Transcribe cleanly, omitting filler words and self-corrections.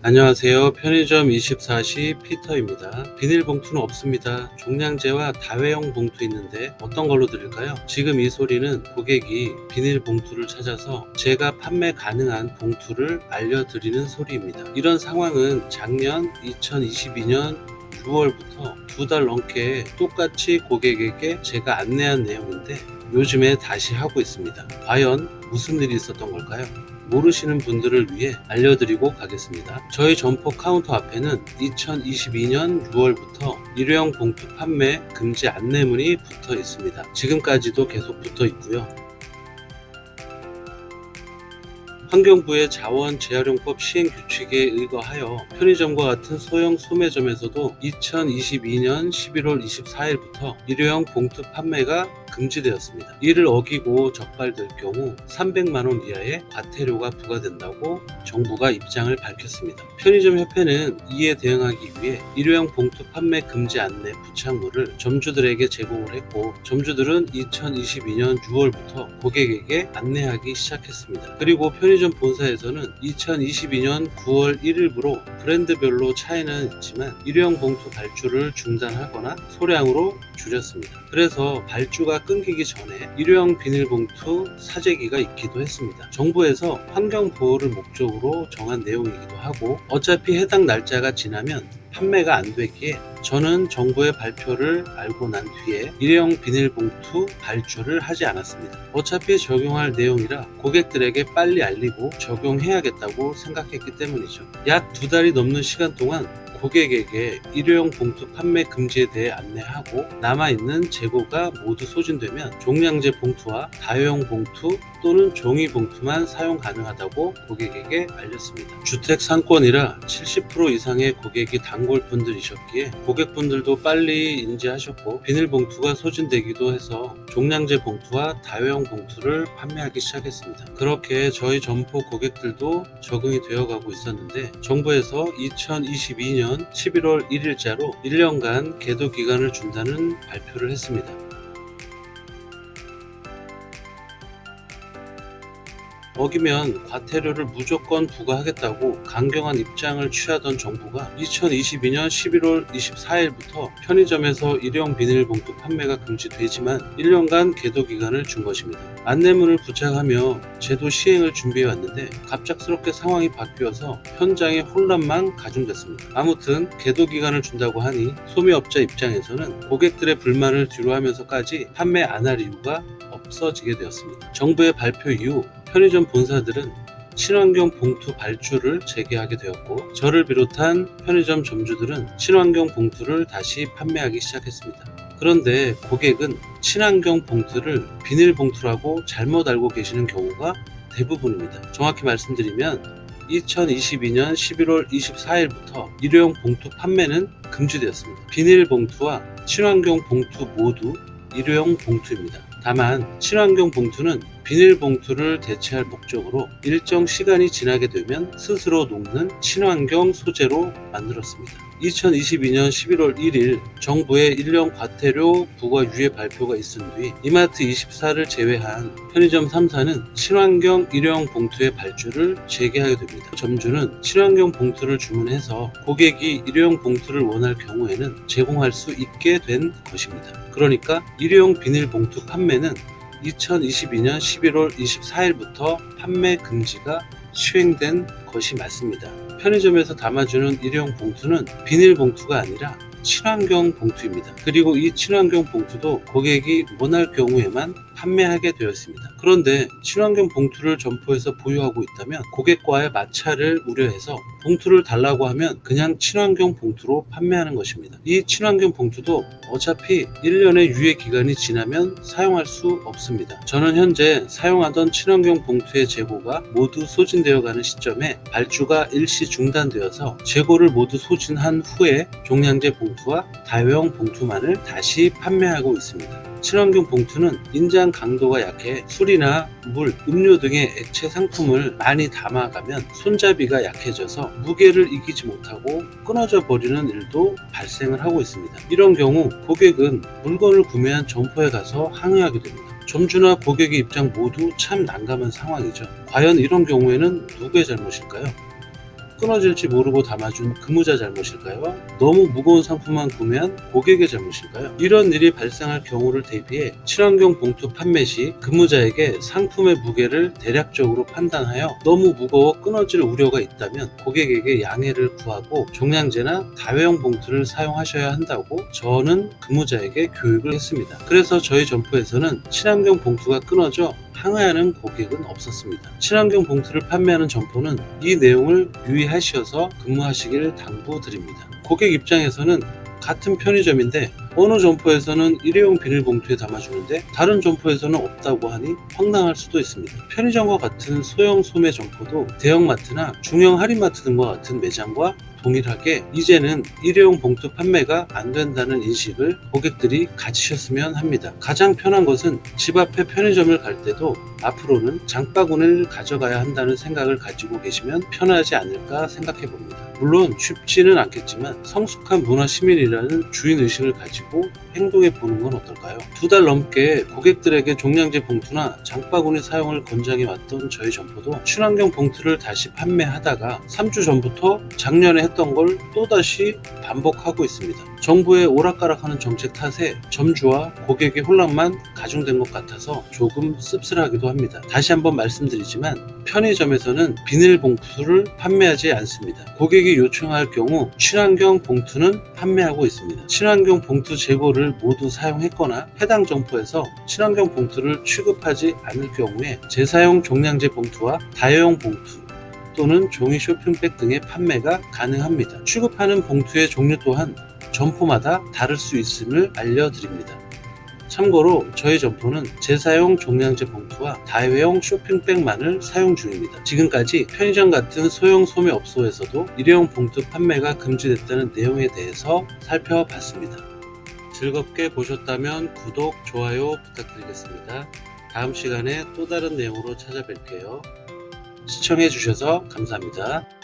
안녕하세요. 편의점 24시 피터입니다. 비닐봉투는 없습니다. 종량제와 다회용 봉투 있는데 어떤 걸로 드릴까요? 지금 이 소리는 고객이 비닐봉투를 찾아서 제가 판매 가능한 봉투를 알려드리는 소리입니다. 이런 상황은 작년 2022년 6월부터 2달 넘게 똑같이 고객에게 제가 안내한 내용인데 요즘에 다시 하고 있습니다. 과연 무슨 일이 있었던 걸까요? 모르시는 분들을 위해 알려드리고 가겠습니다. 저희 점포 카운터 앞에는 2022년 6월부터 일회용 봉투 판매 금지 안내문이 붙어 있습니다. 지금까지도 계속 붙어 있고요. 환경부의 자원 재활용법 시행 규칙에 의거하여 편의점과 같은 소형 소매점에서도 2022년 11월 24일부터 일회용 봉투 판매가 금지되었습니다. 이를 어기고 적발될 경우 300만 원 이하의 과태료가 부과된다고 정부가 입장을 밝혔습니다. 편의점 협회는 이에 대응하기 위해 일회용 봉투 판매 금지 안내 부착물을 점주들에게 제공을 했고, 점주들은 2022년 6월부터 고객에게 안내하기 시작했습니다. 그리고 편의점 본사에서는 2022년 9월 1일부로 브랜드별로 차이는 있지만 일회용 봉투 발주를 중단하거나 소량으로 줄였습니다. 그래서 발주가 끊기기 전에 일회용 비닐봉투 사재기가 있기도 했습니다. 정부에서 환경보호를 목적으로 정한 내용이기도 하고, 어차피 해당 날짜가 지나면 판매가 안 되기에 저는 정부의 발표를 알고 난 뒤에 일회용 비닐봉투 발주를 하지 않았습니다. 어차피 적용할 내용이라 고객들에게 빨리 알리고 적용해야겠다고 생각했기 때문이죠. 약 2달이 넘는 시간 동안 고객에게 일회용 봉투 판매 금지에 대해 안내하고, 남아있는 재고가 모두 소진되면 종량제 봉투와 다회용 봉투 또는 종이 봉투만 사용 가능하다고 고객에게 알렸습니다. 주택 상권이라 70% 이상의 고객이 단골분들이셨기에 고객분들도 빨리 인지하셨고, 비닐봉투가 소진되기도 해서 종량제 봉투와 다회용 봉투를 판매하기 시작했습니다. 그렇게 저희 점포 고객들도 적응이 되어가고 있었는데, 정부에서 2022년 11월 1일자로 1년간 계도 기간을 준다는 발표를 했습니다. 어기면 과태료를 무조건 부과하겠다고 강경한 입장을 취하던 정부가 2022년 11월 24일부터 편의점에서 일회용 비닐봉투 판매가 금지되지만 1년간 계도 기간을 준 것입니다. 안내문을 부착하며 제도 시행을 준비해 왔는데 갑작스럽게 상황이 바뀌어서 현장에 혼란만 가중됐습니다. 아무튼 계도 기간을 준다고 하니 소매업자 입장에서는 고객들의 불만을 뒤로하면서까지 판매 안 할 이유가 없어지게 되었습니다. 정부의 발표 이후 편의점 본사들은 친환경 봉투 발주를 재개하게 되었고, 저를 비롯한 편의점 점주들은 친환경 봉투를 다시 판매하기 시작했습니다. 그런데 고객은 친환경 봉투를 비닐봉투라고 잘못 알고 계시는 경우가 대부분입니다. 정확히 말씀드리면 2022년 11월 24일부터 일회용 봉투 판매는 금지되었습니다. 비닐봉투와 친환경 봉투 모두 일회용 봉투입니다. 다만 친환경 봉투는 비닐봉투를 대체할 목적으로 일정 시간이 지나게 되면 스스로 녹는 친환경 소재로 만들었습니다. 2022년 11월 1일 정부의 1년 과태료 부과 유예 발표가 있은 뒤 이마트 24를 제외한 편의점 3사는 친환경 일회용 봉투의 발주를 재개하게 됩니다. 점주는 친환경 봉투를 주문해서 고객이 일회용 봉투를 원할 경우에는 제공할 수 있게 된 것입니다. 그러니까 일회용 비닐봉투 판매는 2022년 11월 24일부터 판매 금지가 시행된 것이 맞습니다. 편의점에서 담아주는 일회용 봉투는 비닐봉투가 아니라 친환경 봉투입니다. 그리고 이 친환경 봉투도 고객이 원할 경우에만 판매하게 되어 있습니다. 그런데 친환경 봉투를 점포에서 보유하고 있다면 고객과의 마찰을 우려해서 봉투를 달라고 하면 그냥 친환경 봉투로 판매하는 것입니다. 이 친환경 봉투도 어차피 1년의 유예 기간이 지나면 사용할 수 없습니다. 저는 현재 사용하던 친환경 봉투의 재고가 모두 소진되어 가는 시점에 발주가 일시 중단되어서 재고를 모두 소진한 후에 종량제 봉투와 다회용 봉투만을 다시 판매하고 있습니다. 친환경 봉투는 인장 강도가 약해 술이나 물, 음료 등의 액체 상품을 많이 담아가면 손잡이가 약해져서 무게를 이기지 못하고 끊어져 버리는 일도 발생을 하고 있습니다. 이런 경우 고객은 물건을 구매한 점포에 가서 항의하게 됩니다. 점주나 고객의 입장 모두 참 난감한 상황이죠. 과연 이런 경우에는 누구의 잘못일까요? 끊어질지 모르고 담아준 금무자 잘못일까요? 너무 무거운 상품만 구매한 고객의 잘못일까요? 이런 일이 발생할 경우를 대비해 친환경 봉투 판매 시 금무자에게 상품의 무게를 대략적으로 판단하여 너무 무거워 끊어질 우려가 있다면 고객에게 양해를 구하고 종량제나 다회용 봉투를 사용하셔야 한다고 저는 금무자에게 교육을 했습니다. 그래서 저희 점포에서는 친환경 봉투가 끊어져 항의하는 고객은 없었습니다. 친환경 봉투를 판매하는 점포는 이 내용을 유의하셔서 근무하시길 당부드립니다. 고객 입장에서는 같은 편의점인데 어느 점포에서는 일회용 비닐봉투에 담아주는데 다른 점포에서는 없다고 하니 황당할 수도 있습니다. 편의점과 같은 소형 소매 점포도 대형마트나 중형 할인마트 등과 같은 매장과 동일하게 이제는 일회용 봉투 판매가 안 된다는 인식을 고객들이 가지셨으면 합니다. 가장 편한 것은 집 앞에 편의점을 갈 때도 앞으로는 장바구니를 가져가야 한다는 생각을 가지고 계시면 편하지 않을까 생각해 봅니다. 물론 쉽지는 않겠지만 성숙한 문화 시민이라는 주인의식을 가지고 행동해 보는 건 어떨까요? 2달 넘게 고객들에게 종량제 봉투나 장바구니 사용을 권장해 왔던 저희 점포도 친환경 봉투를 다시 판매하다가 3주 전부터 작년에 했던 걸 또다시 반복하고 있습니다. 정부의 오락가락하는 정책 탓에 점주와 고객의 혼란만 가중된 것 같아서 조금 씁쓸하기도 합니다. 다시 한번 말씀드리지만 편의점에서는 비닐봉투를 판매하지 않습니다. 고객이 요청할 경우 친환경 봉투는 판매하고 있습니다. 친환경 봉투 재고를 모두 사용했거나 해당 점포에서 친환경 봉투를 취급하지 않을 경우에 재사용 종량제 봉투와 다회용 봉투 또는 종이 쇼핑백 등의 판매가 가능합니다. 취급하는 봉투의 종류 또한 점포마다 다를 수 있음을 알려드립니다. 참고로 저희 점포는 재사용 종량제 봉투와 다회용 쇼핑백만을 사용 중입니다. 지금까지 편의점 같은 소형 소매업소에서도 일회용 봉투 판매가 금지됐다는 내용에 대해서 살펴봤습니다. 즐겁게 보셨다면 구독, 좋아요 부탁드리겠습니다. 다음 시간에 또 다른 내용으로 찾아뵐게요. 시청해 주셔서 감사합니다.